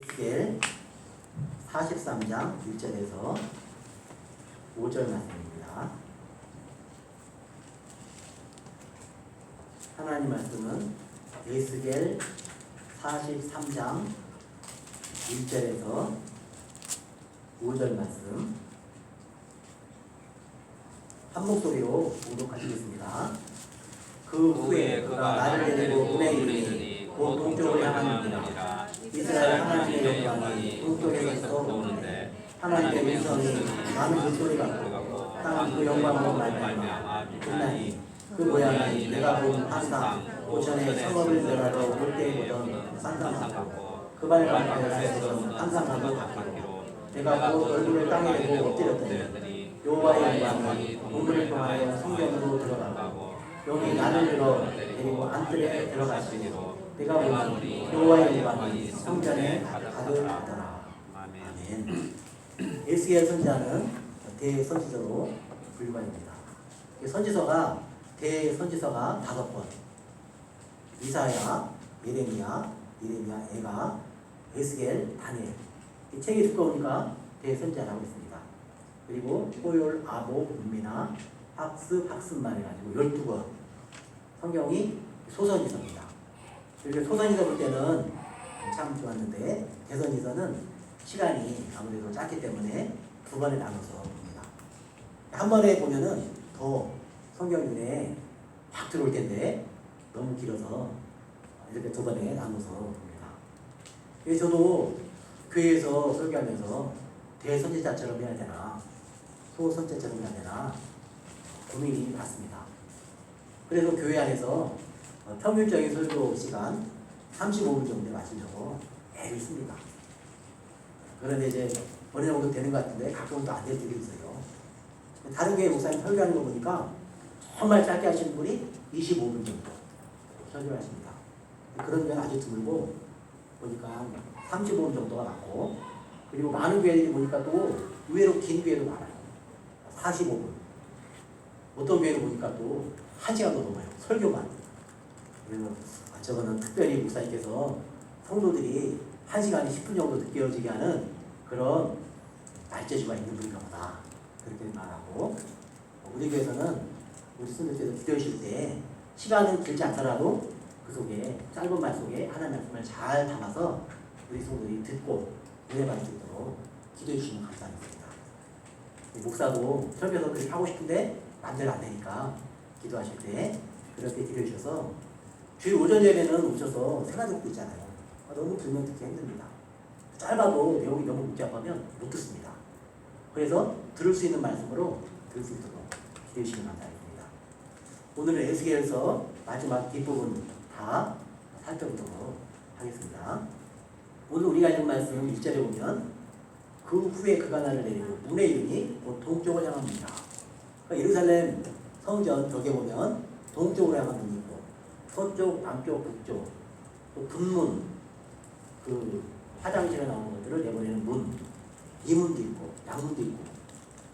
에스겔 43장 1절에서 5절 말씀입니다. 하나님 말씀은 에스겔 43장 1절에서 5절 말씀 한 목소리로 봉독하시겠습니다. 그 후에 그가 나를 데리고 문에 이르니 곧 동쪽을 향하느니라. 이스라엘 하나님의 영광이 동쪽에서 떠오르는데 하나님의 음성이 많은 물소리 같고 땅은 그 영광으로 말미암아 빛나니 그 모양이 내가 본 항상 오전에 성읍을 들어가러 올 때 보던 상상하고 그 발만 바다에서 항상하고 같기로 내가 그 얼굴을 땅에 대고 엎드렸더니 여호와의 영광이 우물을 통하여 성경으로 들어가고 여기 나를 들어 데리고 안뜰에 들어가시니로 내가 보니 여호와의 영광이 성전에 가득하더라. 아멘. 에스겔 선지자는 대선지서로 불과입니다. 선지서가 대선지서가 5권. 이사야, 예레미야, 에가, 에스겔, 다니엘. 이 책이 두꺼우니까 대선지자라고 했습니다. 그리고 호율, 아모, 은미나, 학습만 해가지고 12권. 성경이 소선지서입니다. 그리고 소선지서 볼 때는 참 좋았는데 대선지서는 시간이 아무래도 짧기 때문에 2번에 나눠서 봅니다. 한 번에 보면은 더 성경 눈에 확 들어올 텐데 너무 길어서 이렇게 2번에 나눠서 봅니다. 그래서 저도 교회에서 설교하면서 대선지자처럼 해야 되나 소선지자처럼 해야 되나 고민이 많습니다. 그래서 교회 안에서 평균적인 설교 시간 35분 정도 맞추려고 애를 씁니다. 그런데 이제 어느 정도 되는 것 같은데 가끔은 또 안 될 때도 있어요. 다른 교회 목사님 설교하는 거 보니까 정말 짧게 하시는 분이 25분 정도 설교를 하십니다. 그런 경우는 아주 드물고 보니까 35분 정도가 많고, 그리고 많은 교회들이 보니까 또 의외로 긴 교회도 많아요. 45분. 어떤 교회를 보니까 또 1시간도 넘어요. 설교만. 그래서 저거는 특별히 목사님께서 성도들이 1시간이 10분 정도 느껴지게 하는 그런 말재주가 있는 분인가 보다, 그렇게 말하고, 우리 교회에서는 우리 성도들께서 기도해 주실 때 시간은 길지 않더라도 그 속에 짧은 말 속에 하나님의 말씀을 잘 담아서 우리 성도들이 듣고 은혜 받을 수 있도록 기도해 주시면 감사하겠습니다. 목사도 설교에서 그렇게 하고 싶은데 마음대로 안 되니까 기도하실 때 그렇게 기도해 주셔서, 주일 오전 예배는 오셔서 생활 듣고 있잖아요. 너무 들으면 듣기 힘듭니다. 짧아도 내용이 너무 복잡하면 못 듣습니다. 그래서 들을 수 있는 말씀으로 들을 수 있도록 기도해 주시면 감사하겠습니다. 오늘은 에스겔서 마지막 뒷부분 다 살펴보도록 하겠습니다. 오늘 우리가 읽은 말씀 1절에 보면 그 후에 그가 나를 데리고 문에 이르니 곧 동쪽을 향합니다. 그러니까 예루살렘 성전 벽에 보면 동쪽으로 향한 문이 있고 서쪽, 남쪽, 북쪽, 또 분문, 그 화장실에 나오는 것들을 내보내는 문, 이문도 있고 양문도 있고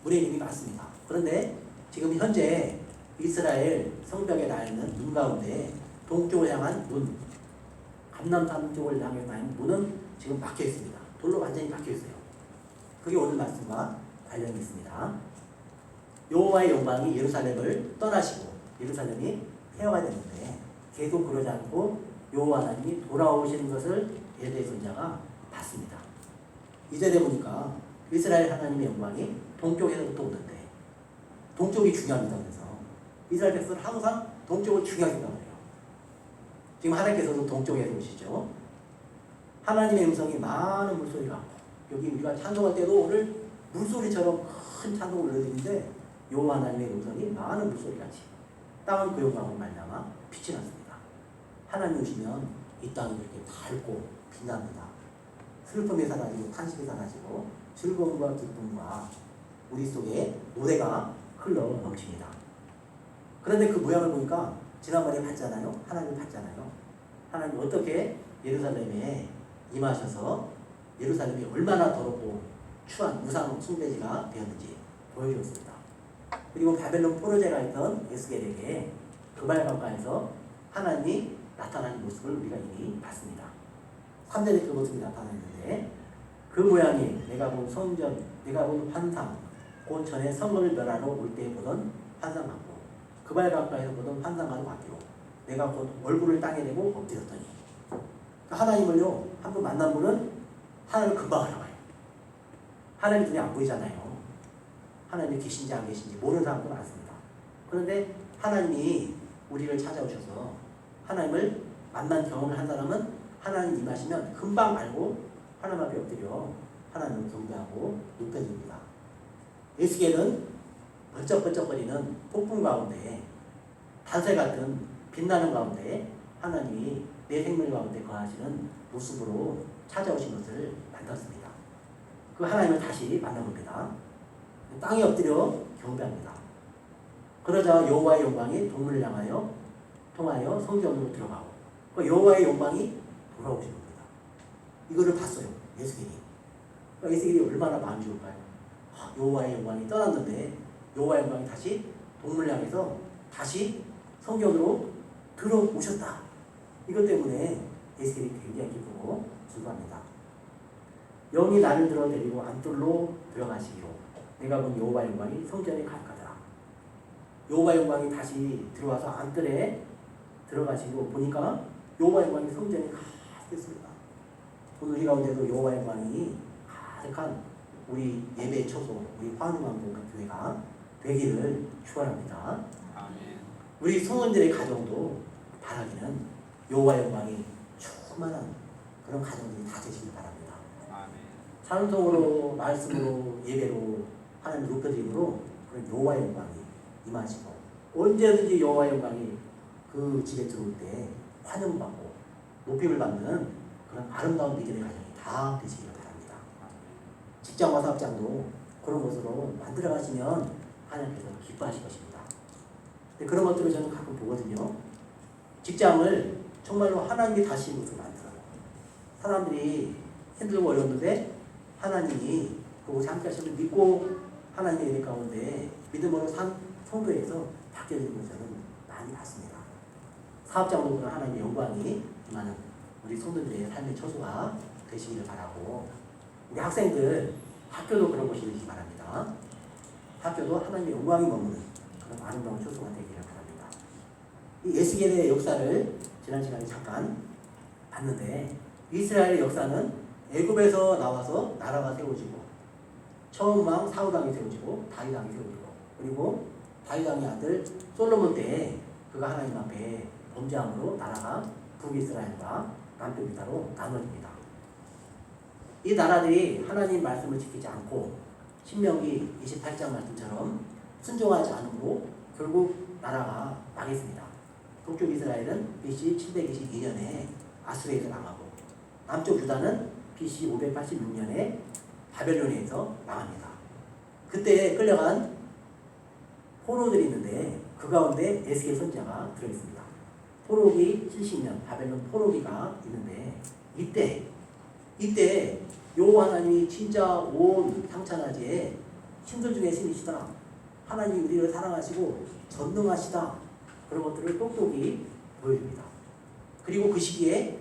문의 이름이 많습니다. 그런데 지금 현재 이스라엘 성벽에 나 있는 문 가운데 동쪽을 향한 문, 감람산 쪽을 향해 있는 문은 지금 막혀 있습니다. 돌로 완전히 막혀 있어요. 그게 오늘 말씀과 관련이 있습니다. 여호와의 영광이 예루살렘을 떠나시고 예루살렘이 폐허가 됐는데 계속 그러지 않고 여호와 하나님이 돌아오시는 것을 에스겔 선지자가 봤습니다. 2절에 보니까 이스라엘 하나님의 영광이 동쪽에서부터 오는데, 동쪽이 중요합니다. 그래서 이스라엘 백성은 항상 동쪽을 중요하게 생각해요. 지금 하나님께서도 동쪽에서 오시죠. 하나님의 음성이 많은 물소리가, 여기 우리가 찬송할 때도 오늘 물소리처럼 큰 찬송을 올려드리는데 여호와 하나님의 음성이 많은 물소리같이 땅은 그 영광으로 말미암아 빛이 났습니다. 하나님 오시면 이 땅이 이렇게 밝고 빛납니다. 슬픔이 사라지고 탄식이 사라지고 즐거움과 기쁨과 우리 속에 노래가 흘러 넘칩니다. 그런데 그 모양을 보니까 지난번에 봤잖아요. 하나님을 봤잖아요. 하나님 어떻게 예루살렘에 임하셔서 예루살렘이 얼마나 더럽고 추한 우상 숭배지가 되었는지 보여주었습니다. 그리고 바벨론 포로제가 있던 에스겔에게 그발강가에서 하나님이 나타나는 모습을 우리가 이미 봤습니다. 3절에 그 모습이 나타났는데 그 모양이 내가 본 성전, 내가 본 환상, 곧 전에 성을 멸하러 올 때 보던 환상 같고 그 발 가까이서 보던 환상과도 같기로 내가 곧 얼굴을 땅에 대고 엎드렸더니. 하나님을요, 한 번 만난 분은 하나님을 금방 알아봐요. 하나님 눈에 안 보이잖아요. 하나님이 계신지 안 계신지 모르는 사람도 많습니다. 그런데 하나님이 우리를 찾아오셔서 하나님을 만난 경험을 한 사람은 하나님 임하시면 금방 알고 하나님 앞에 엎드려 하나님을 경배하고 높여줍니다. 에스겔은 번쩍번쩍거리는 폭풍 가운데 단새 같은 빛나는 가운데 하나님이 내 생명 가운데 거하시는 모습으로 찾아오신 것을 만났습니다. 그 하나님을 다시 만나봅니다. 땅에 엎드려 경배합니다. 그러자 여호와의 영광이 동물을 향하여 통하여 성전으로 들어가고 그 여호와의 영광이 돌아오신 겁니다. 이거를 봤어요. 에스겔이. 에스겔이 얼마나 마음이 좋을까요? 여호와의 영광이 떠났는데 여호와의 영광이 다시 동물을 향해서 다시 성전으로 들어오셨다. 이것 때문에 에스겔이 굉장히 기쁘고 즐거워합니다. 영이 나를 들어 데리고 안뜰로 들어가시기로 내가 본 여호와의 영광이 성전에 가득하더라. 여호와의 영광이 다시 들어와서 안뜰에 들어가시고 보니까 여호와의 영광이 성전에 가득했습니다. 오늘 우리 가운데도 여호와의 영광이 가득한 우리 예배 초소, 우리 화흥왕국교회가 되기를 축원합니다. 우리 성원들의 가정도 바라기는 여호와의 영광이 충만한 그런 가정들이 다 되시길 바랍니다. 찬송으로, 말씀으로, 예배로 하나님 높여짐으로 그런 여호와의 영광이 임하시고 언제든지 여호와의 영광이 그 집에 들어올 때 환영받고 높임을 받는 그런 아름다운 믿음의 가정이 다 되시기를 바랍니다. 직장과 사업장도 그런 것으로 만들어 가시면 하나님께서 기뻐하실 것입니다. 그런 것들을 저는 가끔 보거든요. 직장을 정말로 하나님이 다시 것으로 만들어요. 사람들이 힘들고 어려웠는데 하나님이 그곳에 함께 하심을 믿고 하나님의 예배 가운데 믿음으로 산 성도에서 바뀌어지는 것을 저는 많이 봤습니다. 사업장으로 그런 하나님의 영광이 임하는 우리 성도들의 삶의 초소가 되시기를 바라고 우리 학생들 학교도 그런 곳이 되시기 바랍니다. 학교도 하나님의 영광이 머무는 그런 아름다운 초소가 되기를 바랍니다. 이 에스겔의 역사를 지난 시간에 잠깐 봤는데 이스라엘의 역사는 애굽에서 나와서 나라가 세워지고 처음 왕 사울왕이 세워지고 다윗왕이 세워지고 그리고 다윗왕의 아들 솔로몬 때 그가 하나님 앞에 범죄함으로 나라가 북이스라엘과 남쪽 유다로 나눠집니다. 이 나라들이 하나님 말씀을 지키지 않고 신명기 28장 말씀처럼 순종하지 않으므로 결국 나라가 망했습니다. 동쪽 이스라엘은 BC 722년에 아수르에서 망하고 남쪽 유다는 BC 586년에 바벨론에서 망합니다. 그때 끌려간 포로들이 있는데 그 가운데 에스겔 선지자가 들어있습니다. 포로기 70년 바벨론 포로기가 있는데 이때 여호와 하나님이 진짜 온 상찬하지에 신들 중에 신이시다. 하나님이 우리를 사랑하시고 전능하시다. 그런 것들을 똑똑히 보여줍니다. 그리고 그 시기에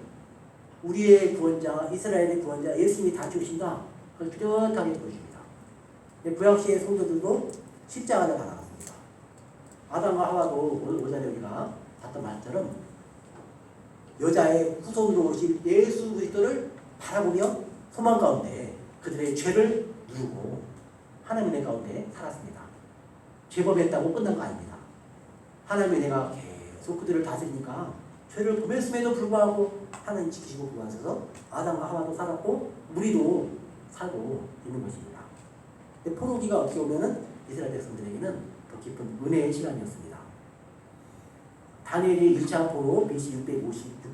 우리의 구원자, 이스라엘의 구원자 예수님이 다시 오신다. 그걸 뚜렷하게 보여줍니다. 구약시의 성도들도 십자가를 받아갔습니다. 아담과 하와도 오전에 우리가 봤던 말처럼 여자의 후손으로 오실 예수 그리스도를 바라보며 소망 가운데 그들의 죄를 누르고 하나님의 은혜 가운데 살았습니다. 죄범했다고 끝난 거 아닙니다. 하나님의 은혜가 계속 그들을 다스리니까 죄를 범했음에도 불구하고 하나님 지키시고 구하셔서 아담과 하와도 살았고 우리도 살고 있는 것입니다. 포로기가 어떻게 보면은 이스라엘 백성들에게는 더 깊은 은혜의 시간이었습니다. 다니엘이 1차 포로 BC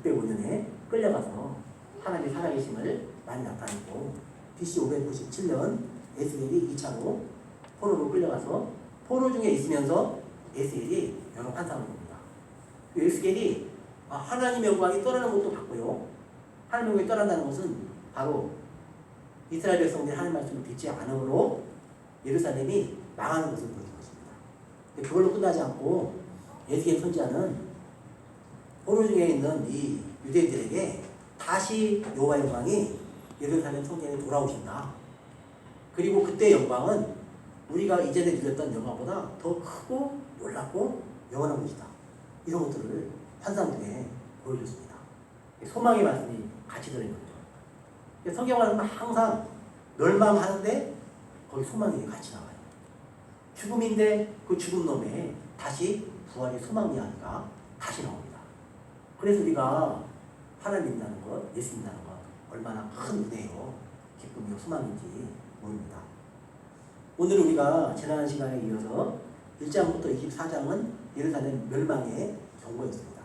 605년에 끌려가서 하나님의 살아계심을 많이 나타냈고 BC 597년 에스겔이 2차로 포로로 끌려가서 포로 중에 있으면서 에스겔이 여러 환상을 봅니다. 에스겔이 하나님의 영광이 떠나는 것도 봤고요. 하나님의 영광이 떠난다는 것은 바로 이스라엘 백성들이 하나님 말씀을 듣지 않으므로 예루살렘이 망하는 것을 보여준 것입니다. 그걸로 끝나지 않고 에스겔 선지자는 포로 중에 있는 이 유대인들에게 다시 여호와의 영광이 예루살렘 성전에 돌아오신다. 그리고 그때 영광은 우리가 이전에 누렸던 영광보다 더 크고 놀랍고 영원한 것이다. 이런 것들을 환상 중에 보여줬습니다. 소망의 말씀이 같이 들어있는 거죠. 성경 말씀은 항상 멸망하는데 거기 소망이 같이 나와요. 죽음인데 그 죽은 놈에 다시 부활의 소망 이야기가 다시 나옵니다. 그래서 우리가 하나님 믿는다는 것, 예수 믿는다는 것 얼마나 큰 은혜요, 기쁨이요, 소망인지 모릅니다. 오늘 우리가 지난 시간에 이어서 1장부터 24장은 예루살렘 멸망의 경고였습니다.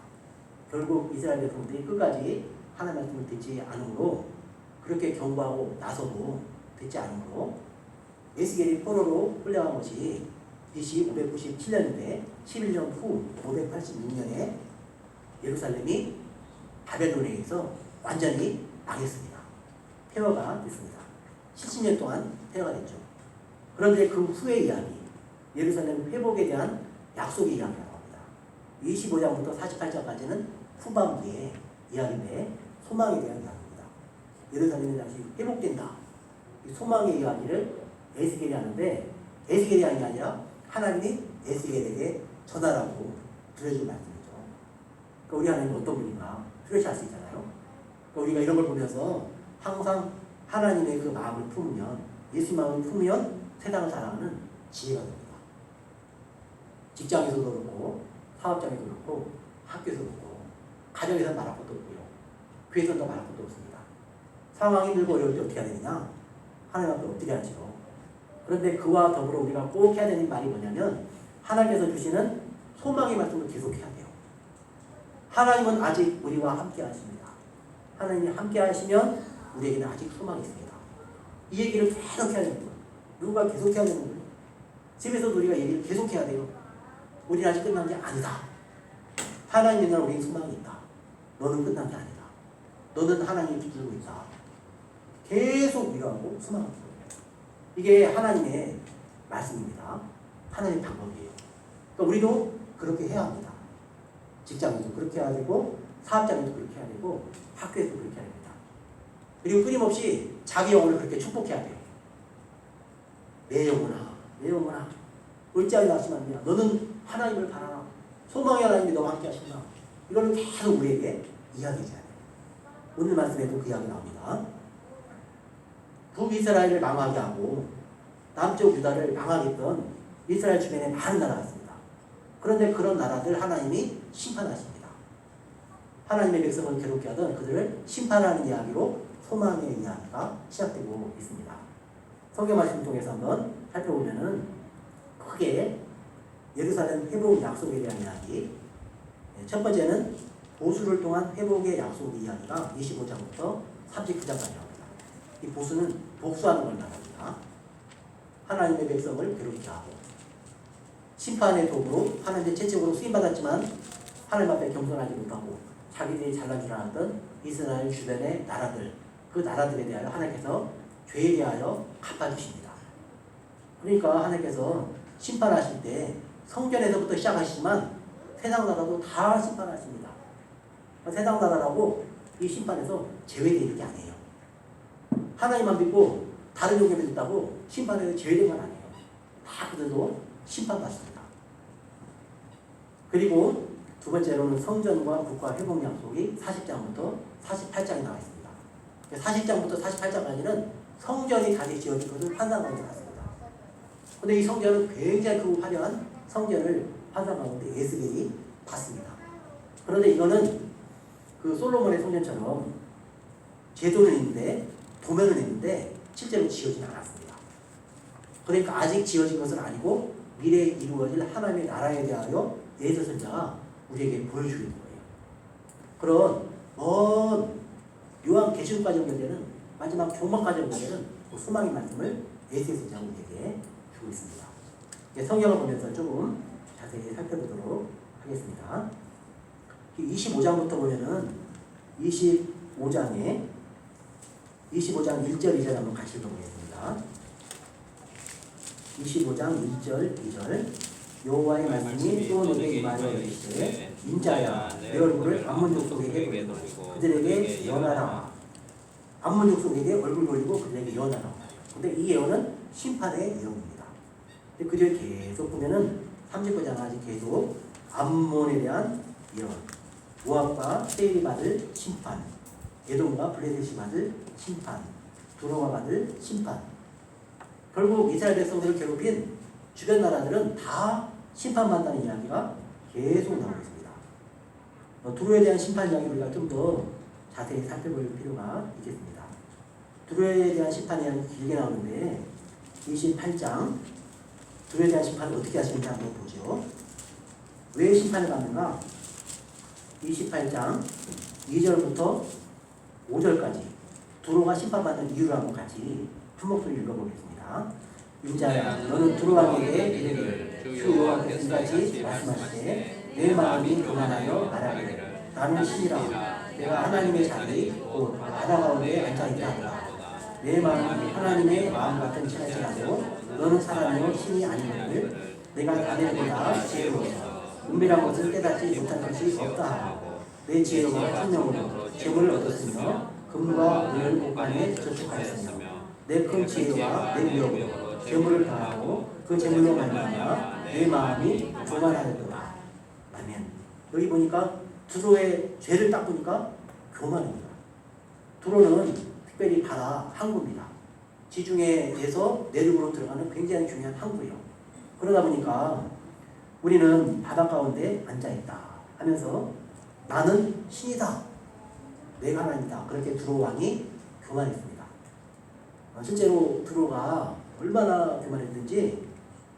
결국 이스라엘 백성들이 끝까지 하나님 말씀을 듣지 않으므로 그렇게 경고하고 나서도 듣지 않으므로 에스겔이 포로로 끌려간 것이 BC 597년인데 11년 후 586년에 예루살렘이 바벨론에 의해서 완전히 망했습니다. 폐허가 됐습니다. 70년 동안 폐허가 됐죠. 그런데 그 후의 이야기, 예루살렘 회복에 대한 약속의 이야기가 나옵니다. 25장부터 48장까지는 후반부의 이야기인데 소망에 대한 이야기입니다. 예루살렘이 다시 회복된다. 이 소망의 이야기를 에스겔이 하는데 에스겔이 하는 게 아니라 하나님이 에스겔에게 전하라고 들려준 말씀이죠. 그러니까 우리 하나님은 어떤 분인가 뚜렷이 알 수 있잖아요. 그러니까 우리가 이런 걸 보면서 항상 하나님의 그 마음을 품으면, 예수 마음을 품으면 세상을 살아가는 지혜가 됩니다. 직장에서도 그렇고 사업장에서도 그렇고 학교에서도 그렇고 가정에서는 말할 것도 없고요. 교회에서는 더 말할 것도 없습니다. 상황이 힘들고 어려울 때 어떻게 해야 되느냐? 하나님 앞에 엎드려야죠. 그런데 그와 더불어 우리가 꼭 해야 되는 말이 뭐냐면 하나님께서 주시는 소망의 말씀을 계속해야 돼요. 하나님은 아직 우리와 함께 하십니다. 하나님이 함께 하시면 우리에게는 아직 소망이 있습니다. 이 얘기를 계속 해야 되는 거예요. 누가 계속 해야 되는 거예요? 집에서도 우리가 얘기를 계속 해야 돼요. 우리는 아직 끝난 게 아니다. 하나님 있는 우리는 소망이 있다. 너는 끝난 게 아니다. 너는 하나님이 붙들고 있다. 계속 위로하고 소망하는 거예요. 이게 하나님의 말씀입니다. 하나님의 방법이에요. 그러니까 우리도 그렇게 해야 합니다. 직장에도 그렇게 해야 되고 사업장에도 그렇게 해야 되고 학교에도 그렇게 해야 됩니다. 그리고 끊임없이 자기 영혼을 그렇게 축복해야 돼요. 내 영혼아, 내 영혼아, 어찌하여 낙심하느냐? 너는 하나님을 바라라. 소망의 하나님이 너와 함께 하신다. 이걸 계속 우리에게 이야기해줘야 돼요. 오늘 말씀에도 그 이야기 나옵니다. 북이스라엘을 망하게 하고 남쪽 유다를 망하게 했던 이스라엘 주변에 많은 나라가 있습니다. 그런데 그런 나라들 하나님이 심판하십니다. 하나님의 백성을 괴롭게 하던 그들을 심판하는 이야기로 소망의 이야기가 시작되고 있습니다. 성경 말씀 통해서 한번 살펴보면은 크게 예루살렘 회복 약속에 대한 이야기, 첫 번째는 보수를 통한 회복의 약속 이야기가 25장부터 39장까지 나옵니다. 이 보수는 복수하는 걸 말합니다. 하나님의 백성을 괴롭게 하고 심판의 도구로 하나님의 채찍으로 쓰임받았지만 하나님 앞에 겸손하지 못하고 자기들이 잘난 줄 알았던 이스라엘 주변의 나라들, 그 나라들에 대하여 하나님께서 죄에 대하여 갚아주십니다. 그러니까 하나님께서 심판하실 때 성전에서부터 시작하시지만 세상 나라도 다 심판하십니다. 세상 나라라고 이 심판에서 제외되는 게 아니에요. 하나님만 믿고 다른 종교 믿었다고 심판에서 제외된 건 아니에요. 다 그들도 심판받습니다. 그리고 두 번째로는 성전과 국가 회복 약속이 40장부터 48장에 나와 있습니다. 40장부터 48장까지는 성전이 다시 지어질 것을 환상 가운데 봤습니다. 그런데 이 성전은 굉장히 크고 화려한 성전을 환상 가운데 에스겔이 봤습니다. 그런데 이거는 그 솔로몬의 성전처럼 제도는 있는데 도면은 있는데 실제로 지어지지 않았습니다. 그러니까 아직 지어진 것은 아니고 미래에 이루어질 하나님의 나라에 대하여 예수 선자가 우리에게 보여주는 거예요. 그런 먼 요한계시록까지 연결되는 마지막 종말까지 연결되는 그 소망의 말씀을 예수 선자가 우리에게 주고 있습니다. 성경을 보면서 조금 자세히 살펴보도록 하겠습니다. 25장부터 보면은 25장 1절 2절 한번 같이 읽어보겠습니다. 25장 1절 2절 여호와의 말씀이 또 내게 임하여 이르시되 인자야 내 얼굴을 암몬 족속에게 돌리고 그들에게 연하라. 암몬족속에게 얼굴 돌리고 그들에게 예언하라고 말해요. 근데 이 예언은 심판의 예언입니다. 근데 그 뒤에 계속 보면은 39장까지 계속 암몬에 대한 예언, 모압과 세일이 받을 심판, 에돔과 블레셋이 받을 심판, 두로가 받을 심판. 결국 이스라엘 백성들을 괴롭힌 주변 나라들은 다 심판받는다는 이야기가 계속 나오고 있습니다. 두로에 대한 심판 이야기 우리가 좀 더 자세히 살펴볼 필요가 있겠습니다. 두로에 대한 심판 이야기 길게 나오는데 28장 두로에 대한 심판을 어떻게 하시는지 한번 보죠. 왜 심판을 받는가? 28장 2절부터 5절까지 두로가 심판받는 이유를 한번 같이 한 목소리 읽어보겠습니다. 인자야 너는 두로 왕에게 이르기를 주 여호와께서 이같이 말씀하시되 내 마음이 교만하여 말하기를 나는 신이라 내가 하나님의 자리 곧 바다 가운데 앉아있다 하더라. 내 마음이 하나님의 마음 같은 지나치라도 너는 사람이요 신이 아니거늘 내가 다니엘보다 지혜로워서 은밀한 것을 깨닫지 못한 것이 없다 하고 내 지혜로와 총명으로 재물을 얻었으며 금과 은을 곳간에 저축하였으며 내 큰 지혜와 내 미력으로 재물을 다하고 그 재물로 말미암아 내 마음이 교만하였더라. 아멘. 여기 보니까 두로의 죄를 딱 보니까 교만입니다. 두로는 특별히 바다 항구입니다. 지중해에서 내륙으로 들어가는 굉장히 중요한 항구예요. 그러다 보니까 우리는 바다 가운데 앉아있다 하면서 나는 신이다. 내가 하나님이다. 그렇게 두로 왕이 교만했습니다. 실제로 두로가 얼마나 교만했는지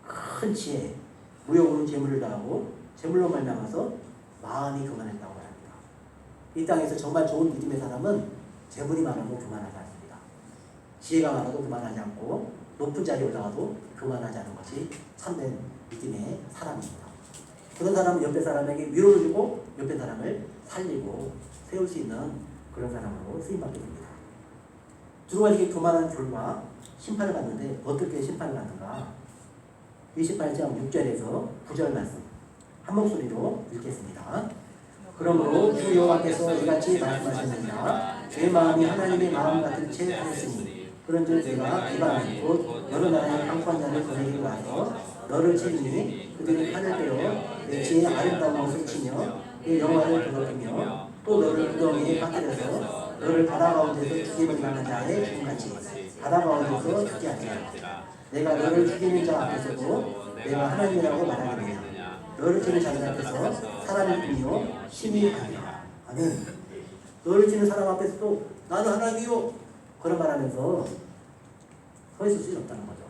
큰 지혜, 무역으로 재물을 다하고 재물로 말미암아서 마음이 교만했다고 합니다. 이 땅에서 정말 좋은 믿음의 사람은 재물이 많아도 교만하지 않습니다. 지혜가 많아도 교만하지 않고 높은 자리에 올라가도 교만하지 않은 것이 참된 믿음의 사람입니다. 그런 사람은 옆에 사람에게 위로를 주고 옆에 사람을 살리고 세울 수 있는 그런 사람으로 쓰임받게 됩니다. 두로가 이렇게 교만한 결과 심판을 받는데 어떻게 심판을 받는가? 28장 6절에서 9절 말씀 한 목소리로 읽겠습니다. 그러므로 주 여호와께서 이같이 말씀하셨느니라 내 마음이 하나님의 마음 같은 채 하였으니 그런즉 내가 비방한 곧 여러 나라의 강권자를 보내기로 와서 너를 치리니 그들이 칼을 빼어 내 지혜의 아름다운 것을 치며 내 영화를 더럽히며 또 너를 구덩이에 빠뜨려서 너를 바다 가운데서 죽임을 당한 자의 죽음같이 바다 가운데서 죽게 하리라. 내가 너를 죽이는 자 앞에서도 내가 하나님이라고 말하겠느냐. 너를 치는 자들 앞에서 사람일 뿐이요 신이 아니라. 아멘. 너를 치는 사람 앞에서도 나는 하나님이요 그런 말하면서 서 있을 수 없다는 거죠.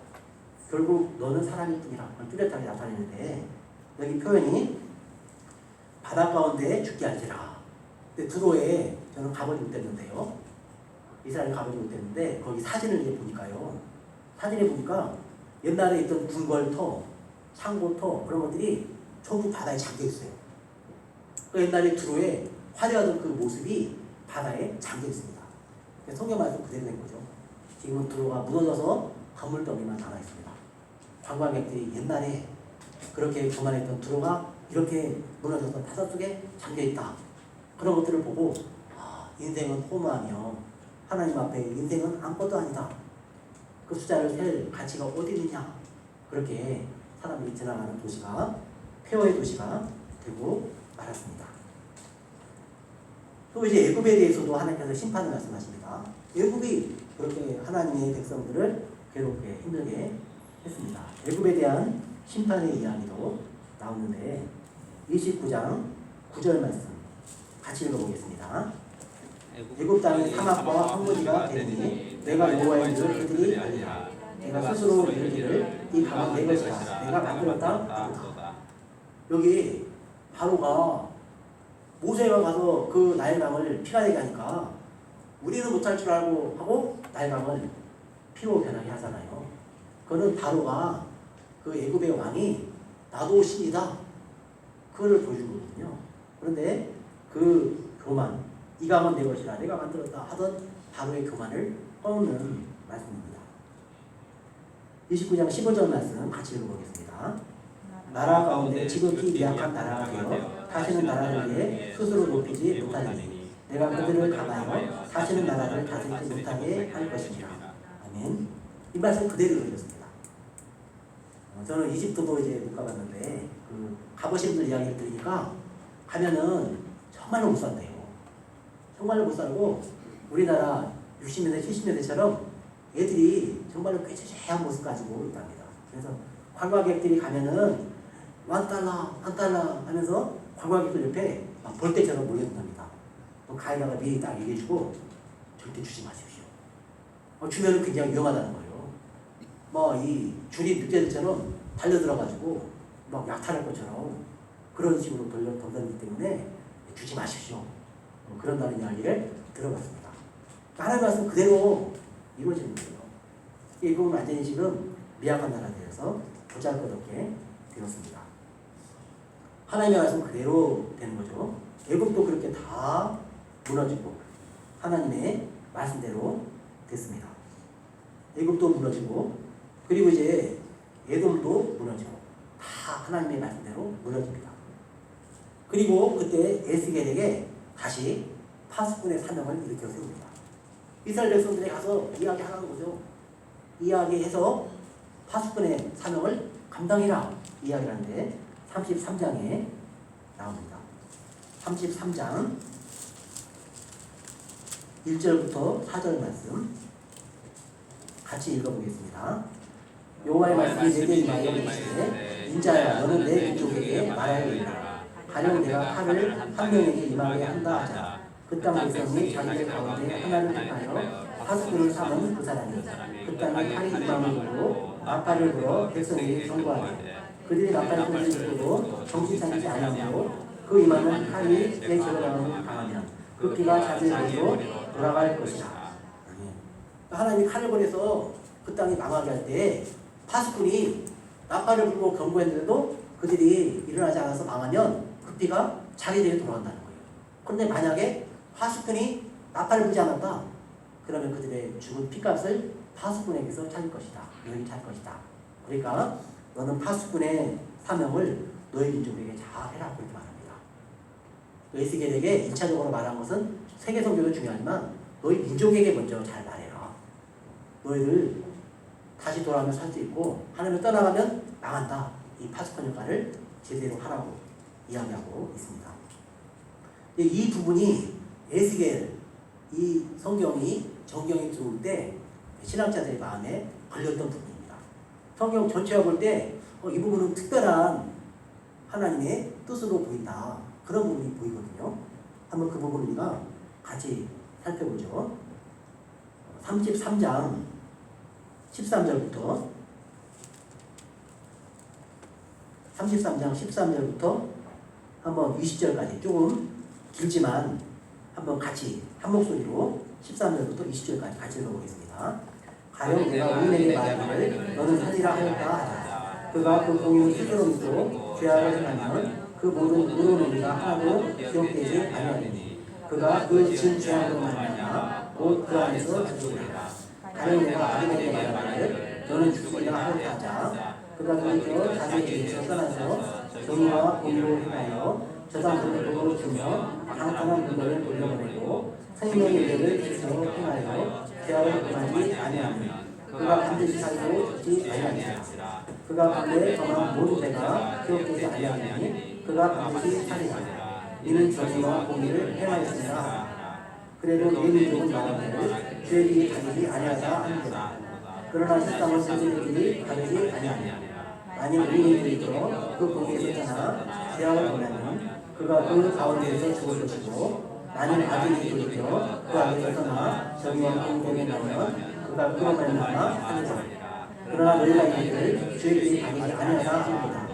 결국 너는 사람일 뿐이라 뚜렷하게 나타내는데 여기 표현이 바다 가운데 죽게 할지라. 근데 두로에 저는 가보지 못했는데요. 이스라엘 가보지 못했는데 거기 사진을 보니까요. 사진에 보니까 옛날에 있던 궁궐터, 창고터 그런 것들이 전부 바다에 잠겨 있어요. 그 옛날에 두로에 화려하던 그 모습이 바다에 잠겨 있습니다. 성경 말씀 그대로 된 거죠. 지금은 두로가 무너져서 건물더미만 남아 있습니다. 관광객들이 옛날에 그렇게 교만했던 두로가 이렇게 무너져서 바다 속에 잠겨 있다. 그런 것들을 보고 인생은 허무하며 하나님 앞에 인생은 아무것도 아니다. 그 숫자를 셀 가치가 어디 있느냐. 그렇게 사람들이 지나가는 도시가 폐허의 도시가 되고 말았습니다. 또 이제 애굽에 대해서도 하나님께서 심판을 말씀하십니다. 애굽이 그렇게 하나님의 백성들을 괴롭게 힘들게 했습니다. 애굽에 대한 심판의 이야기도 나오는데 29장 9절 말씀 같이 읽어보겠습니다. 애굽 땅이 사막과 황무지가 되니 내가 여호와의 일을 그들이 알리라. 내가 스스로 이르기를 이 강은 내 것이라 내가 만들었다 하도다. 여기 바로가 모세가 가서 그 나일강을 피가 되게 하니까 우리는 못할 줄 알고 하고 나일강을 피로 변하게 하잖아요. 그거는 바로가 그 애굽의 왕이 나도 신이다 그거를 보여준 거거든요. 그런데 그 교만, 이 강은 내 것이라 내가 만들었다 하던 바로의 교만을 꺾는 말씀입니다. 29장 15절 말씀 같이 읽어보겠습니다. 나라 가운데 지극히 미약한 나라가 되어 다시는 나라를 위해 스스로 높이지 못하리니 내가 그들을 강하여 다시는 나라를 다스리지 못하게 할 것이니라. 아멘. 이 말씀 그대로 읽었습니다. 저는 이집트도 이제 못 가봤는데 가보신 분들 이야기를 들으니까 가면은 정말로 못 산대요. 정말로 못 살고 우리나라 60년대 70년대처럼 애들이 정말로 꾀죄죄한 모습 가지고 있답니다. 그래서 관광객들이 가면은 $1, $1 하면서 관광객들 옆에 막 벌떼처럼 몰려든답니다. 가이드가 미리 딱 얘기해주고 절대 주지 마십시오. 주면은 굉장히 위험하다는 거예요. 뭐 이 줄이 늑대들처럼 달려들어가지고 막 약탈할 것처럼 그런 식으로 돌던기 때문에 주지 마십시오. 그런다는 이야기를 들어봤습니다. 하나님 말씀 그대로 이루어지는 거예요. 이건 완전히 지금 미약한 나라에 대해서 보잘것없게 되었습니다. 하나님의 말씀 그대로 되는 거죠. 애국도 그렇게 다 무너지고 하나님의 말씀대로 됐습니다. 애국도 무너지고 그리고 이제 에돔도 무너지고 다 하나님의 말씀대로 무너집니다. 그리고 그때 에스겔에게 다시 파수꾼의 사명을 일으켜 세웁니다. 이스라엘 백성들이 가서 이야기하라는 거죠. 이야기해서 파수꾼의 사명을 감당해라 이야기를 하는데 33장에 나옵니다. 33장 1절부터 4절 말씀 같이 읽어보겠습니다. 여호와의 말씀이 내게 임하여 이르시되 인자야 너는 내 민족에게 말하여 이르라. 가령 내가 칼을 한 명에게 임하게 한다 하자. 그 땅 백성이 자기들 가운데 하나를 택하여 파수꾼을 삼은 그 사람이 그 땅에 칼이 임함을 보고 나팔을 불어 백성에게 경고하되 그들이 나팔 소리를 듣고 정신 차리지 아니하므로 그 임하는 칼이 내 제거당을 당하면 그 피가 자기에게로 돌아갈 것이다. 하나님이 칼을 보내서 그 땅이 망하게 할 때 파수꾼이 나팔을 불고 경고했는데도 그들이 일어나지 않아서 망하면 그 피가 자기들에게 돌아간다는 거예요. 그런데 만약에 파수꾼이 나팔을 불지 않았다 그러면 그들의 죽은 피값을 파수꾼에게서 찾을 것이다. 너희는 찾을 것이다. 그러니까 너는 파수꾼의 사명을 너희 민족에게 잘 해라 그렇게 말합니다. 에스겔에게 1차적으로 말한 것은 세계 선교도 중요하지만 너희 민족에게 먼저 잘 말해라. 너희들 다시 돌아오면 살 수 있고 하나님을 떠나가면 망한다. 이 파수꾼 역할을 제대로 하라고 이야기하고 있습니다. 이 부분이 에스겔 이 성경이 정경이 들어올 때 신학자들의 마음에 걸렸던 부분입니다. 성경 전체와 볼 때 이 부분은 특별한 하나님의 뜻으로 보인다. 그런 부분이 보이거든요. 한번 그 부분을 우리가 같이 살펴보죠. 33장 13절부터 33장 13절부터 한번 20절까지 조금 길지만 한번 같이 한 목소리로 13절부터 20절까지 같이 읽어보겠습니다. 가령 내가 의인에게 말하기를 너는 살리라 하였다 하자. 그가 그 공의를 스스로 믿고 죄악을 행하면 그 모든 의로운 의미가 하나도 기억되지 아니하리니 그가 그 진 죄악으로 말미암아 곧 그 안에서 죽으리라. 가령 내가 악인에게 말하기를 너는 죽으리라 하였다 하자. 그가 돌이켜 자기의 길에서 떠나서 정의와 공의로 행하여 저당들을 도로 주며 강탄한 문명을 돌려보내고 생명의 의를 지키도록 행하여 죄악을 범하지 아니하면 그가 반드시 살고 죽지 아니하리라. 그가 밤에 범한 모든 죄가 기억되지 아니하리니 그가 반드시 살리라. 이는 정의와 공의를 행하였으니라. 그래도 내 민족은 말하기를 주의 길이 다르지 아니하다 하는도다. 그러나 세상은 그들의 길이 다르지 아니하니라. 만일 의인이 들어 그 공의에서 떠나 죄악을 범하면 그가 그 가운데에서 죽을 것이고 만일 악인이 돌이켜 그 안에서 떠나 정의와 공의에 나면 그가 그로 말미암아 살리라. 그러나 너희가 이르기를 주의 길이 다르지 아니하다 하는도다.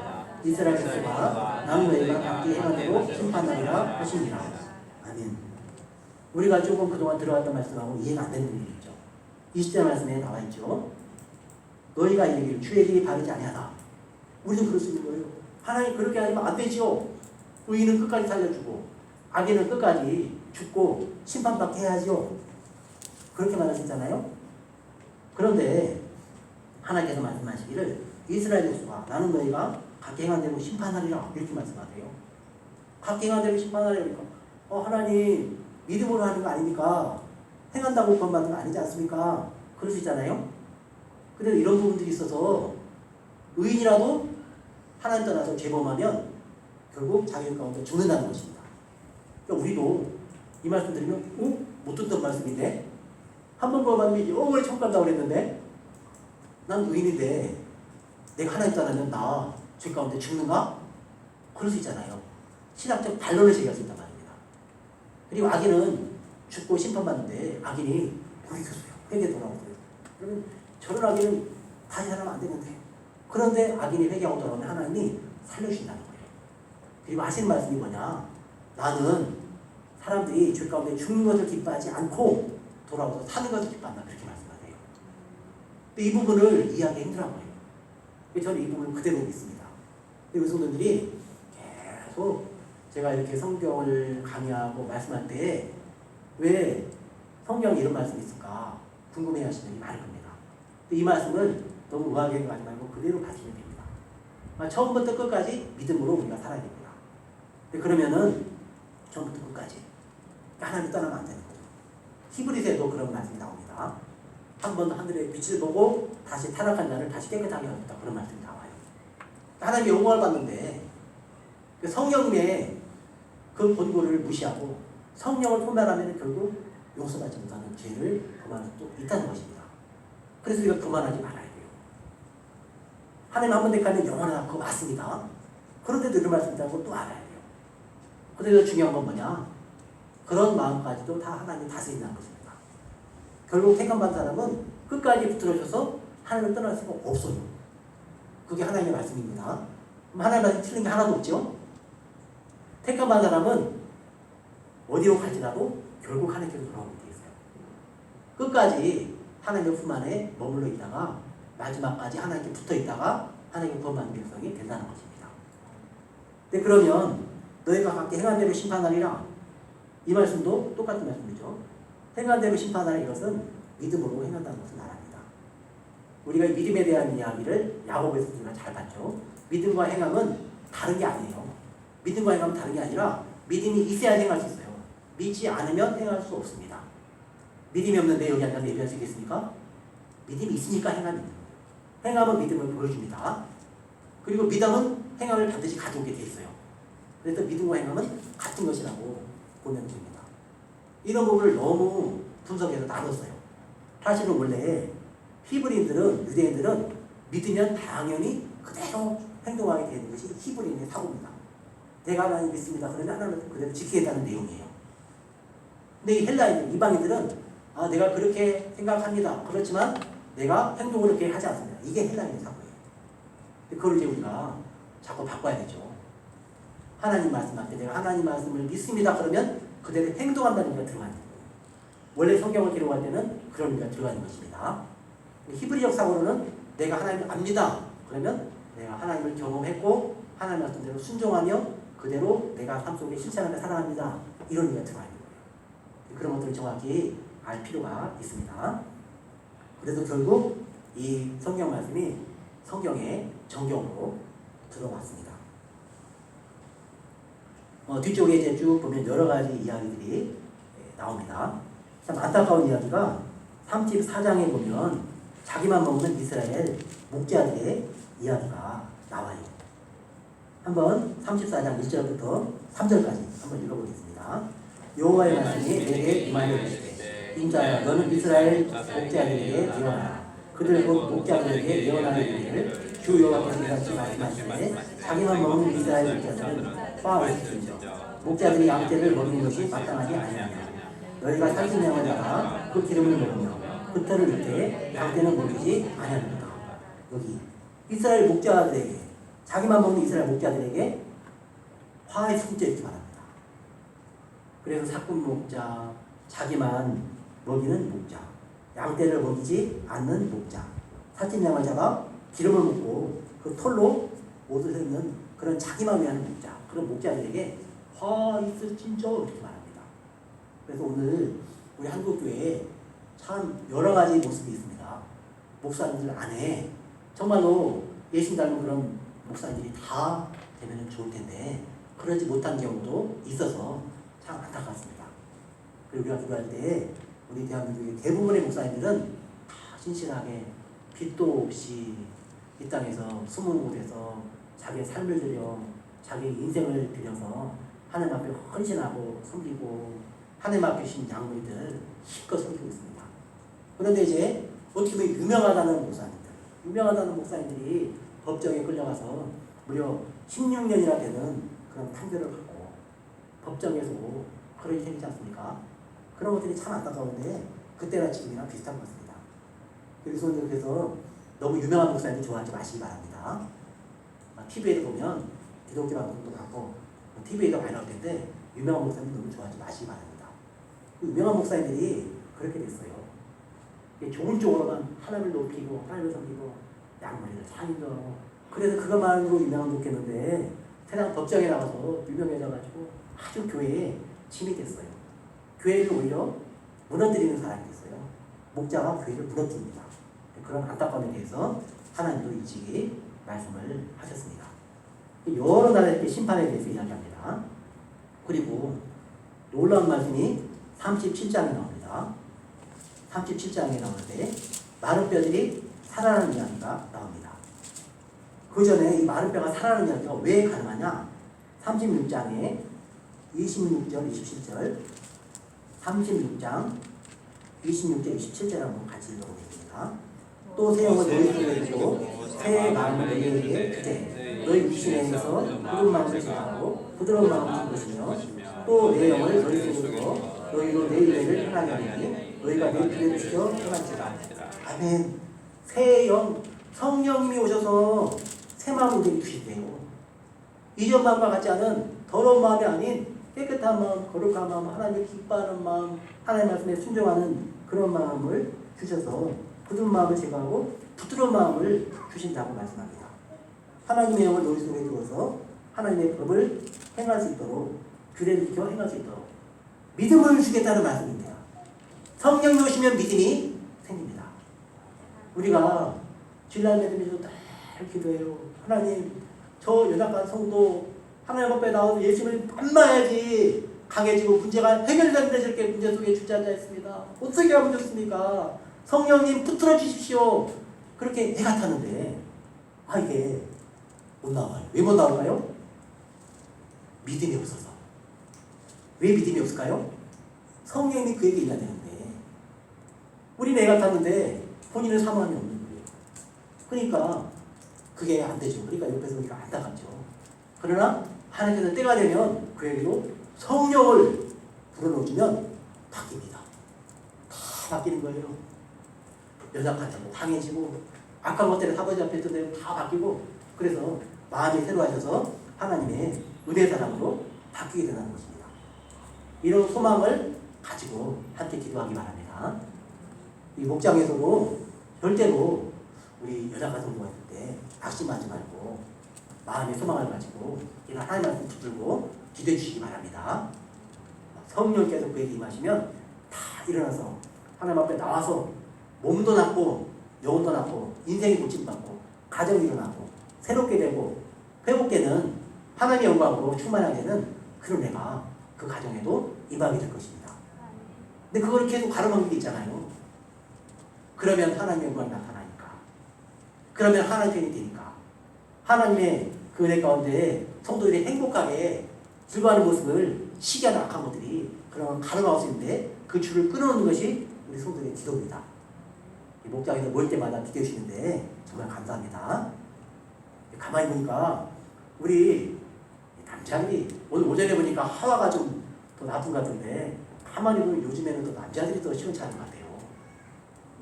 이스라엘 백성아 나는 너희가 각기 행한 대로 심판하리라 하시니라. 아멘. 우리가 조금 그동안 들어왔던 말씀하고 이해가 안 되는 부분이 있죠. 20절 말씀에 나와 있죠. 너희가 이르기를 주의 길이 바르지 아니하다. 우리도 그럴 수 있는 거예요. 하나님 그렇게 하면 안 되죠. 의인은 끝까지 살려주고 악인은 끝까지 죽고 심판받게 해야죠. 그렇게 말할 수 있잖아요. 그런데 하나님께서 말씀하시기를 이스라엘 백성아 나는 너희가 각기 행한 대로 심판하리라 이렇게 말씀하세요. 각기 행한 대로 심판하리라. 하나님 믿음으로 하는 거 아닙니까? 행한다고 구원받는 거 아니지 않습니까? 그럴 수 있잖아요. 근데 이런 부분들이 있어서 의인이라도 하나님 떠나서 죄범하면 결국 자기 가운데 죽는다는 것입니다. 그러니까 우리도 이 말씀 드리면 못 듣던 말씀인데 한 번 구원받으면 영원히 천국 간다고 그랬는데 난 의인인데 내가 하나님 떠나면 나 죄 가운데 죽는가? 그럴 수 있잖아요. 신학적 반론을 제기할 수 있단 말입니다. 그리고 악인은 죽고 심판받는데 악인이 돌이켰어요. 회개 돌아오고요. 그러면 저런 악인은 다시 살아면 안 되는데 그런데 악인이 회개하고 돌아오면 하나님이 살려주신다는 거예요. 그리고 하시는 말씀이 뭐냐? 나는 사람들이 죄 가운데 죽는 것을 기뻐하지 않고 돌아와서 사는 것을 기뻐한다. 그렇게 말씀하세요. 근데 이 부분을 이해하기 힘들어요. 저는 이 부분을 그대로 믿습니다. 근데 성도들이 계속 제가 이렇게 성경을 강의하고 말씀할 때 왜 성경에 이런 말씀이 있을까 궁금해 하시는 분이 많을 겁니다. 근데 이 말씀을 너무 우아하게 생각하지 말고 그대로 가시면 됩니다. 처음부터 끝까지 믿음으로 우리가 살아야 됩니다. 근데 그러면은 처음부터 끝까지 하나님 떠나면 안 되는 거죠. 히브리서에도 그런 말씀이 나옵니다. 한 번 하늘의 빛을 보고 다시 타락한 자를 다시 깨끗하게 하겠다. 그런 말씀이 나와요. 하나님의 영광을 받는데 성령의 그 본고를 무시하고 성령을 분별하면 결국 용서받지 못하는 죄를 범하는 수도 있다는 것입니다. 그래서 우리가 그만하지 말아야 돼요. 하나님 한 번 택하면 영원하다. 그거 맞습니다. 그런데도 이런 말씀이 있다고 또 알아야 돼요. 그런데 중요한 건 뭐냐? 그런 마음까지도 다 하나님이 다스린다는 것입니다. 결국 택함받은 사람은 끝까지 붙들어줘서 하나님을 떠날 수가 없어요. 그게 하나님의 말씀입니다. 그럼 하나님의 말씀 틀린 게 하나도 없죠? 택함받은 사람은 어디로 갈지라도 결국 하나님께로 돌아오게 되어 있어요. 끝까지 하나님의 품 안에 머물러 있다가 마지막까지 하나님께 붙어 있다가 하나님의 구원받는 백성이 된다는 것입니다. 근데 그러면 너희가 각기 행한 대로 심판하리라. 이 말씀도 똑같은 말씀이죠. 행한 대로 심판하라. 이것은 믿음으로 행한다는 것을 말합니다. 우리가 믿음에 대한 이야기를 야고보에서 우리가 잘 봤죠. 믿음과 행함은 다른 게 아니에요. 믿음과 행함은 다른 게 아니라 믿음이 있어야 행할 수 있어요. 믿지 않으면 행할 수 없습니다. 믿음이 없는데 여기 앉아서 예배할 수 있겠습니까? 믿음이 있으니까 행함이 있는 거예요. 행함은 믿음을 보여줍니다. 그리고 믿음은 행함을 반드시 가져오게 돼 있어요. 그래서 믿음과 행함은 같은 것이라고 보면 됩니다. 이런 부분을 너무 분석해서 나눴어요. 사실은 원래 히브리인들은, 유대인들은 믿으면 당연히 그대로 행동하게 되는 것이 히브리인의 사고입니다. 내가 하나님 믿습니다. 그러면 하나님을 그대로 지키겠다는 내용이에요. 근데 이 헬라인들, 이방인들은 내가 그렇게 생각합니다. 그렇지만 내가 행동을 그렇게 하지 않습니다. 이게 헬라인의 사고예요. 그걸 이제 우리가 자꾸 바꿔야 되죠. 하나님 말씀할 때 내가 하나님 말씀을 믿습니다. 그러면 그대로 행동한다는 의미가 들어가는 거예요. 원래 성경을 기록할 때는 그런 의미가 들어가는 것입니다. 히브리적 사고로는 내가 하나님을 압니다. 그러면 내가 하나님을 경험했고 하나님 말씀대로 순종하며 그대로 내가 삶 속에 실천하며 살아갑니다. 이런 의미가 들어가는 거예요. 그런 것들을 정확히 알 필요가 있습니다. 그래서 결국 이 성경 말씀이 성경의 정경으로 들어왔습니다. 뒤쪽에 이제 쭉 보면 여러 가지 이야기들이 나옵니다. 참 안타까운 이야기가 34장에 보면 자기만 먹는 이스라엘 목자들의 이야기가 나와요. 한번 34장 1절부터 3절까지 한번 읽어보겠습니다. 여호와의 말씀이 내게 임하여 이르시되 인자야 너는 이스라엘 목자들에게 예언하라. 그들 곧 목자들에게 예언하는 일을 주 여호와께서 이같이 말씀하시되 자기만 먹는 이스라엘 목자들은 화가 있으며 목자들이 양떼를 먹는 것이 마땅하지 아니하냐. 너희가 살찐 양을 잡아 그 기름을 먹으며 그 털을 입되 양떼는 먹이지 아니하는도다. 여기 이스라엘 목자들에게 자기만 먹는 이스라엘 목자들에게 화의 숙제 이렇게 말합니다. 그래서 사꾼 목자, 자기만 먹이는 목자, 양떼를 먹이지 않는 목자, 살찐 양을 잡아 기름을 먹고 그 털로 옷을 입는 그런 자기만 위하는 목자, 그런 목자들에게 화 있을진저 이렇게 말합니다. 그래서 오늘 우리 한국교회에 참 여러 가지 모습이 있습니다. 목사님들 안에 정말로 예수님 닮은 그런 목사님들이 다 되면 좋을 텐데 그러지 못한 경우도 있어서 참 안타깝습니다. 그리고 우리가 기도할 때 우리 대한민국의 대부분의 목사님들은 다 신실하게 빚도 없이 이 땅에서 숨은 곳에서 자기의 삶을 들여 자기 인생을 들여서 하나님 앞에 헌신하고 섬기고 하나님 앞에 주신 양물들 힘껏 섬기고 있습니다. 그런데 이제 어떻게 보면 유명하다는 목사님들이 법정에 끌려가서 무려 16년이나 되는 그런 판결을 받고 법정에서 그런 일이 생기지 않습니까? 그런 것들이 참 안타까운데 그때나 지금이나 비슷한 것 같습니다. 그래서 너무 유명한 목사님들 좋아하지 마시기 바랍니다. TV에도 보면 기독교 방송도 많고 TV에도 많이 나올 텐데 유명한 목사님들 너무 좋아하지 마시기 바랍니다. 유명한 목사님들이 그렇게 됐어요. 좋은 쪽으로만 하나님을 높이고 하나님을 섬기고 양머리를 상인도 그래서 그것만으로 유명한 좋겠는데 세상 법정에 나가서 유명해져가지고 아주 교회에 침이 됐어요. 교회를 오히려 무너뜨리는 사람이 됐어요. 목자가 교회를 무너뜨립니다. 그런 안타까움에 대해서 하나님도 일찍이 말씀을 하셨습니다. 여러 나라의 심판에 대해서 이야기합니다. 그리고 놀라운 말씀이 37장에 나옵니다. 37장에 나오는데 마른 뼈들이 살아나는 이야기가 나옵니다. 그 전에 이 마른 뼈가 살아나는 이야기가 왜 가능하냐? 36장에 26절, 27절 36장 26절, 27절 한번 같이 읽어보겠습니다. 또 새 영을 너희 속에 있고 새 마음을 너희에게 주되 너희 육신에서 굳은 마음을 제하고 부드러운 마음을 줄 것이며 또 내 영을 너희 속에 두고 너희로 내 일을 행하려 하니 너희가 내 길을 지켜 행할지라. 아멘. 새 영, 성령님이 오셔서 새 마음을 우리에게 주시대요. 이전 마음과 같지 않은 더러운 마음이 아닌 깨끗한 마음, 거룩한 마음, 하나님을 기뻐하는 마음, 하나님 말씀에 순종하는 그런 마음을 주셔서 굳은 마음을 제거하고 부드러운 마음을 주신다고 말씀합니다. 하나님의 영을 너희 속에 두어서 하나님의 법을 행할 수 있도록 규례를 지켜 행할 수 있도록 믿음을 주겠다는 말씀입니다. 성령이 오시면 믿음이 생깁니다. 우리가 주일날 믿음에서 늘 기도해요. 하나님, 저 연약한 성도 하나님 앞에 나와서 예수님을 만나야지 강해지고 문제가 해결되는데 저렇게 문제 속에 주저앉아 있습니다. 어떻게 하면 좋습니까? 성령님 붙들어 주십시오. 그렇게 애 같았는데 이게 못 나와요. 왜 못 나올까요? 믿음이 없어서. 왜 믿음이 없을까요? 성령님이 그에게 있어야 되는데 우리는 애 같았는데 본인은 사모함이 없는 거예요. 그러니까 그게 안 되죠. 그러니까 옆에서 우리가 안타깝죠. 그러나 하나님께서 때가 되면 그에게도 성령을 불어넣어주면 바뀝니다. 다 바뀌는 거예요. 연약하고 강해지고 악한 것들에 사버지 앞에 있던 대로 다 바뀌고 그래서 마음이 새로워져서 하나님의 은혜 사람으로 바뀌게 되는 것입니다. 이런 소망을 가지고 함께 기도하기 바랍니다. 이 목장에서도 절대로 우리 연약한 성도가 있을 때 낙심하지 말고 마음의 소망을 가지고 이런 하나님 말씀 붙들고 기도해 주시기 바랍니다. 성령께서 그에게 임하시면 다 일어나서 하나님 앞에 나와서 몸도 낫고 영혼도 낫고 인생이 고침받고 가정이 일어나고 새롭게 되고 회복되는 하나님의 영광으로 충만하게 되는 그런 애가 그 가정에도 임하게 될 것입니다. 근데 그걸 계속 가로막는 게 있잖아요. 그러면 하나님의 영광이 나타나니까. 그러면 하나님 편이 되니까. 하나님의 그 은혜 가운데 성도들이 행복하게 즐거워하는 모습을 시기하는 악한 것들이 그런 가로막을 수 있는데 그 줄을 끊어놓는 것이 우리 성도들의 기도입니다. 이 목장에서 모일 때마다 기도해 주시는데 정말 감사합니다. 가만히 보니까 우리 남자들이 오늘 오전에 보니까 하와가 좀 더 나쁜 것 같은데 가만히 보면 요즘에는 또 남자들이 더 시원찮은 것 같아요.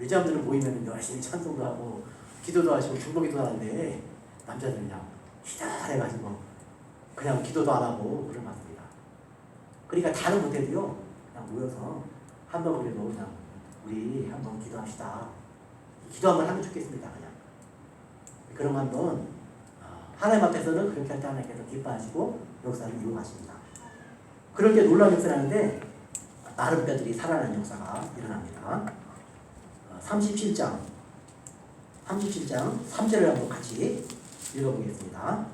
여자분들은 모이면 열심히 찬송도 하고 기도도 하시고 중보기도 하는데 남자들은 그냥 희달해가지고 그냥 기도도 안 하고 그런 것 같습니다. 그러니까 다는 못해도요 그냥 모여서 한번 그래도 그냥 우리 한번 기도합시다. 기도 한번 하면 좋겠습니다. 그냥 그런 거 한번 하나님 앞에서는 그렇게 할 때 하나님께서 기뻐하시고 역사를 이루어가십니다. 그럴 때 놀라운 역사를 하는데 마른 뼈들이 살아나는 역사가 일어납니다. 37장 3절을 한번 같이 읽어보겠습니다.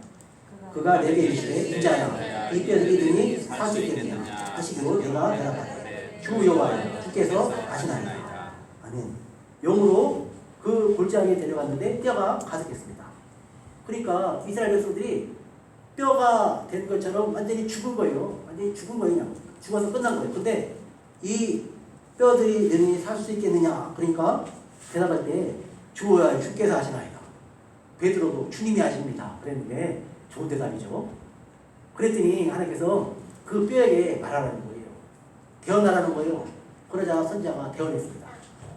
그가 내게 이르시되 인자야 이 뼈들이 능히 사시겠느냐 하시기로 내가 대답하되 주 여호와여 주께서 하시나이다. 아멘. 영으로 그 골짜기에 데려갔는데 뼈가 가득했습니다. 그러니까 이스라엘 백성들이 뼈가 된 것처럼 완전히 죽은 거예요. 완전히 죽은 거예요. 그냥 죽어서 끝난 거예요. 근데 이 뼈들이 능히 살 수 있겠느냐? 그러니까 대답할 때 주여 주께서 하시나이다. 베드로도 주님이 하십니다. 그랬는데 좋은 대답이죠. 그랬더니 하나님께서 그 뼈에게 말하라는 거예요. 대언하라는 거예요. 그러자 선지자가 대언했습니다.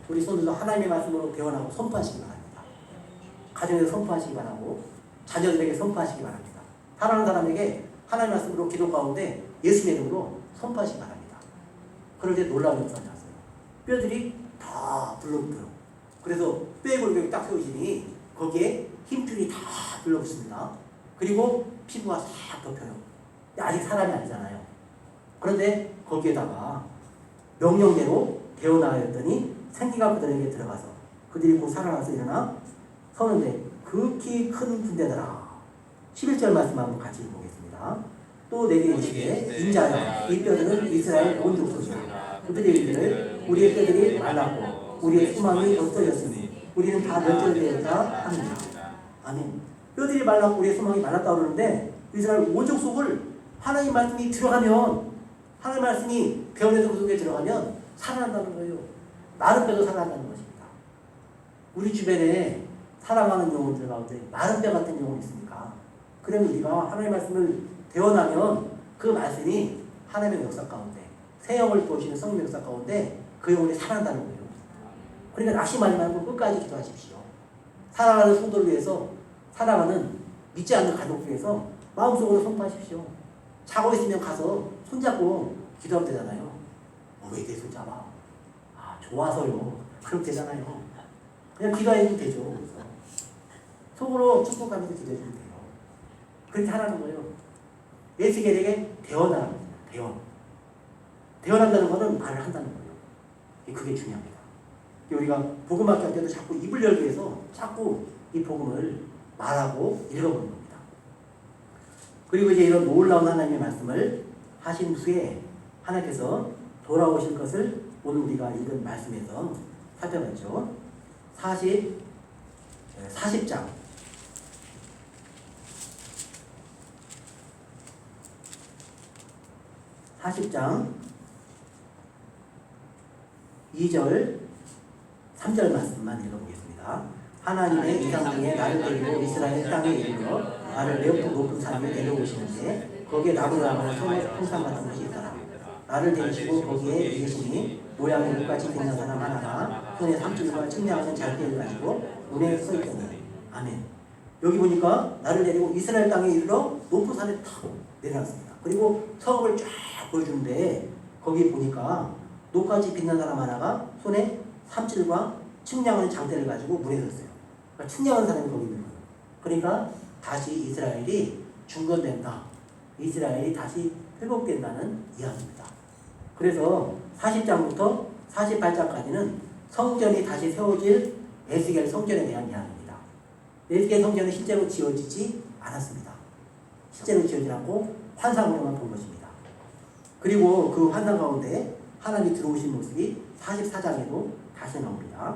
우리 손들도 하나님의 말씀으로 대언하고 선포하시기 바랍니다. 가정에서 선포하시기 바라고 자녀들에게 선포하시기 바랍니다. 사랑하는 사람에게 하나님의 말씀으로 기도 가운데 예수의 이름으로 선포하시기 바랍니다. 그럴 때 놀라운 역사가 났어요. 뼈들이 다 불러붙어요. 그래서 뼈의 골격이 딱 세우시니 거기에 힘줄이 다 불러붙습니다. 그리고 피부가 싹 덮여요. 아직 사람이 아니잖아요. 그런데 거기에다가 명령대로 대어나였더니 생기가 그들에게 들어가서 그들이 곧 살아나서 일어나 서는데 극히 큰 군대더라. 11절 말씀 한번 같이 보겠습니다. 또 내게 이르시되 인자여 이 뼈들은 이스라엘 온 족속이라. 그들이 이르기를 우리의 뼈들이 말랐고 우리의 수망이 없어졌으니 우리는 다 멸절되었다 합니다. 아멘. 뼈들이 말랐고 우리의 수망이 말랐다 그러는데 이스라엘 온 족속을 하나님 말씀이 들어가면 하나님 말씀이 배원에서 그 속에 들어가면 살아난다는 거예요. 마른 뼈도 살아난다는 것입니다. 우리 주변에 사랑하는 영혼들 가운데 마른 뼈 같은 영혼이 있습니까? 그러면 우리가 하나님의 말씀을 대원하면 그 말씀이 하나님의 역사 가운데 새 영을 보시는 성령 역사 가운데 그 영혼이 살아난다는 거예요. 그러니까 낙심하지 말고 끝까지 기도하십시오. 사랑하는 성도를 위해서 사랑하는 믿지 않는 가족을 위해서 마음속으로 선포하십시오. 자고 있으면 가서 손잡고 기도하면 되잖아요. 왜 내 손잡아? 아 좋아서요. 그럼 되잖아요. 그냥 기도해도 되죠. 그래서 속으로 축복하면서 기도해주면 돼요. 그렇게 하라는 거예요. 에스겔에게 대언하라는 거예요. 대언. 대언한다는 거는 말을 한다는 거예요. 그게 중요합니다. 우리가 복음학교 할 때도 자꾸 입을 열기 위해서 자꾸 이 복음을 말하고 읽어보는 겁니다. 그리고 이제 이런 놀라운 하나님의 말씀을 하신 후에 하나님께서 돌아오실 것을 오늘 우리가 읽은 말씀에서 살펴봤죠. 40장 2절 3절 말씀만 읽어보겠습니다. 하나님의 이상 중에 나를 데리고 이스라엘 땅에 이르러 나를 매우 높은 산 위에 데려오시는데 거기에 나무라고 통산 같은 것이 있더라. 나를 데리시고 거기에 계시니 모양이 똑같이 생긴 사람 하나가 손에 삼줄과 측량하는 잘대를 가지고 문에 서 있더니 아멘. 여기 보니까 나를 데리고 이스라엘 땅에 이르러 높은 산에 타고 내려갔습니다. 그리고 성읍을 쫙 보여주는데 거기 보니까 녹같이 빛난 사람 하나가 손에 삼줄과 측량하는 장대를 가지고 문에 섰어요. 그러니까 측량하는 사람이 거기 있는 거예요. 그러니까 다시 이스라엘이 중건된다. 이스라엘이 다시 회복된다는 이야기입니다. 그래서 40장부터 48장까지는 성전이 다시 세워질 에스겔 성전에 대한 이야기입니다. 에스겔 성전은 실제로 지어지지 않았습니다. 실제로 지어지지 않고 환상으로만 본 것입니다. 그리고 그 환상 가운데 하나님이 들어오신 모습이 44장에도 다시 나옵니다.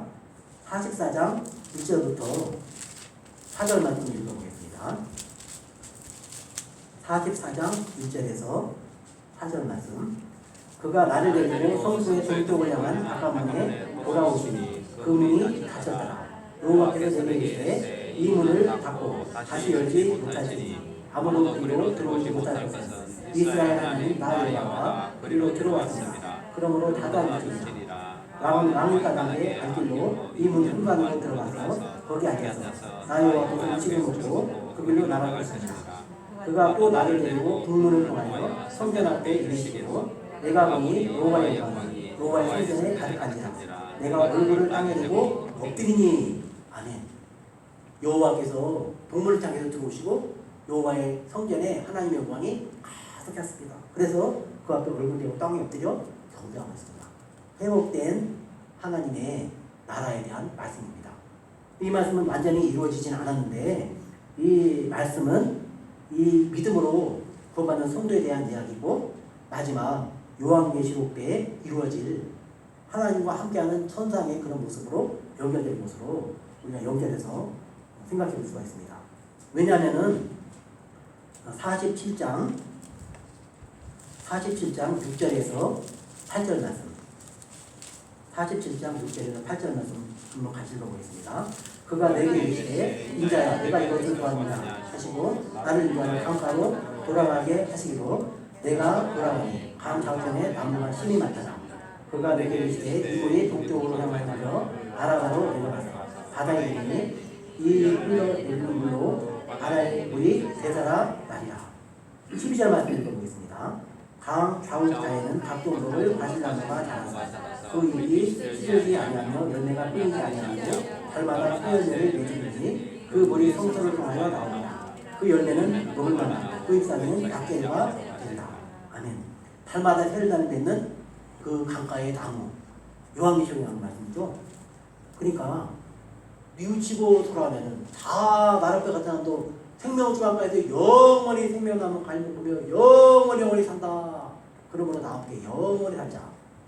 44장 1절부터 4절 말씀 읽어보겠습니다. 44장 1절에서 4절 말씀. 그가 나를 데리고 성소의 동쪽을 향한 바깥문에 돌아오시니 그 문이 닫혔더라. 여호와께서 내게 이르시되 이 문을 닫고 다시 열지 못하시니 아무도 그리로 들어오지 못할 것은 이스라엘 하나님 나 여호와가 그리로 들어왔습니다. 그러므로 닫아주시니라. 왕의 가장에 발길로 이 문 현관으로 들어가서 거기 앉아서 나 여호와께서 음식을 먹고 그 길로 나갈 것이니라. 그가 또 나를 데리고 북문을 통하여 성전 앞에 이르시고 내가 보니 여호와의 영광이 여호와의 성전에 가득한지라. 내가 얼굴을 땅에 대고 엎드리니 아멘. 여호와께서 동물을 향해서 들어오시고 여호와의 성전에 하나님의 영광이 가득했습니다. 그래서 그 앞에 얼굴 대고 땅에 엎드려 경배하고 있습니다. 회복된 하나님의 나라에 대한 말씀입니다. 이 말씀은 완전히 이루어지진 않았는데 이 말씀은 이 믿음으로 구원받는 성도에 대한 이야기고 마지막 요한계시록 때 이루어질 하나님과 함께하는 천상의 그런 모습으로 연결된 것으로 우리가 연결해서 생각해 볼 수가 있습니다. 왜냐하면은 47장 6절에서 8절 말씀 47장 6절에서 8절 말씀 한번 같이 읽어보겠습니다. 그가 내게 이르시되 인자야 내가 이것을 구하느냐 하시고 나를 인도하는 강가로 돌아가게 하시기로 내가 돌아가니 강 좌우편에 나무가 심이 많더라. 그가 내게 이르시되 이 물이 동쪽으로 향하여 아라바로 내려가서 바다에 이르니 이 흘러내리는 물로 아라의 물이 대사라 말이라. 12절 말씀 읽어보겠습니다. 강 좌우자에는 각종도를 바실나무가 자라서 그 잎이 시들지 아니하며 열매가 끊이지 아니하며 달마다 소열매를 맺으니 그 물이 성소를 통하여 나옵니다. 그 열매는 먹을 만하고 그 잎사귀는 약재가 된다. 아멘. 달마다 새를 맺는 그 강가의 나무 요한계시록이라는 말씀이죠. 그러니까 뉘우치고 돌아가면은 다 마른 뼈 같은 사람도 생명수 강가에서 영원히 생명나무 갈고 보며 영원히 산다. 그러므로 나 함께 영원히 살자.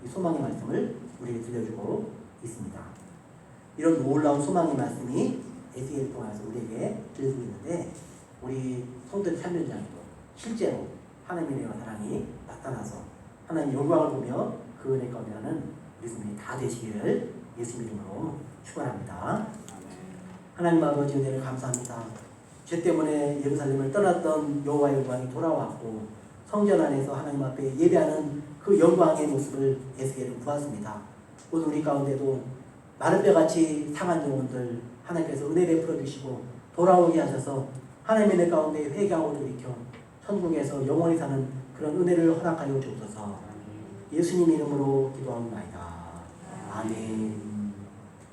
이 소망의 말씀을 우리에게 들려주고 있습니다. 이런 놀라운 소망의 말씀이 에스겔을 통해서 우리에게 들려주고 있는데 우리 성도의 삶 현장에도 실제로 하나님의 은혜와 사랑이 나타나서 하나님의 영광을 보며 그 은혜 가운데는 우리 손이 다 되시기를 예수 이름으로 축원합니다. 하나님 아버지 은혜를 감사합니다. 죄 때문에 예루살렘을 떠났던 여호와의 영광이 돌아왔고 성전 안에서 하나님 앞에 예배하는 그 영광의 모습을 에스겔은 보았습니다. 오늘 우리 가운데도 마른 뼈같이 상한 영혼들 하나님께서 은혜 베풀어 주시고 돌아오게 하셔서 하나님의 내 가운데 회개하고 돌이켜 천국에서 영원히 사는 그런 은혜를 허락하여 주옵소서. 예수님 이름으로 기도합니다. 아멘.